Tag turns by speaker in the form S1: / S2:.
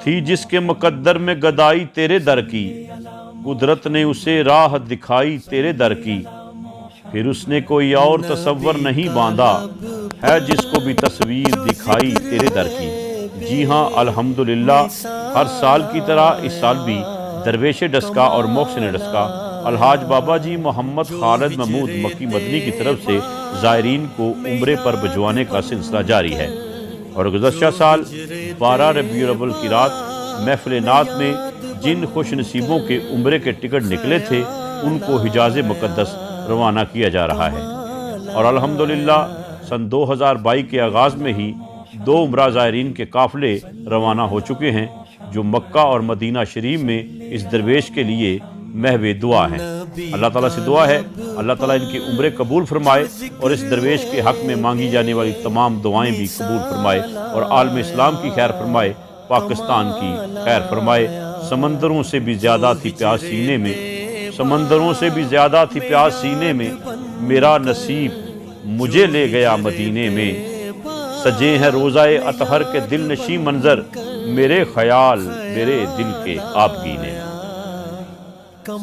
S1: تھی جس کے مقدر میں گدائی تیرے در کی، قدرت نے اسے راہ دکھائی تیرے در کی، پھر اس نے کوئی اور تصور نہیں باندھا، ہے جس کو بھی تصویر دکھائی تیرے در کی۔ جی ہاں الحمدللہ، ہر سال کی طرح اس سال بھی درویش ڈسکا اور محسن ڈسکا الحاج بابا جی محمد خالد محمود مکی مدنی کی طرف سے زائرین کو عمرے پر بھجوانے کا سلسلہ جاری ہے، اور گزشتہ سال 12 ربیع الاول کی رات محفل نعت میں جن خوش نصیبوں کے عمرے کے ٹکٹ نکلے تھے ان کو حجاز مقدس روانہ کیا جا رہا ہے، اور الحمدللہ سن 2022 کے آغاز میں ہی 2 عمرہ زائرین کے قافلے روانہ ہو چکے ہیں جو مکہ اور مدینہ شریف میں اس درویش کے لیے محو دعا ہیں۔ اللہ تعالیٰ سے دعا ہے اللہ تعالیٰ ان کے عمرے قبول فرمائے اور اس درویش کے حق میں مانگی جانے والی تمام دعائیں بھی قبول فرمائے، اور عالم اسلام کی خیر فرمائے، پاکستان کی خیر فرمائے۔ سمندروں سے بھی زیادہ تھی پیاس سینے میں، سمندروں سے بھی زیادہ تھی پیاس سینے میں، میرا نصیب مجھے لے گیا مدینے میں، سجے ہیں روضہ اطہر کے دل نشیں منظر، میرے خیال میرے دل کے آپ گینے میں۔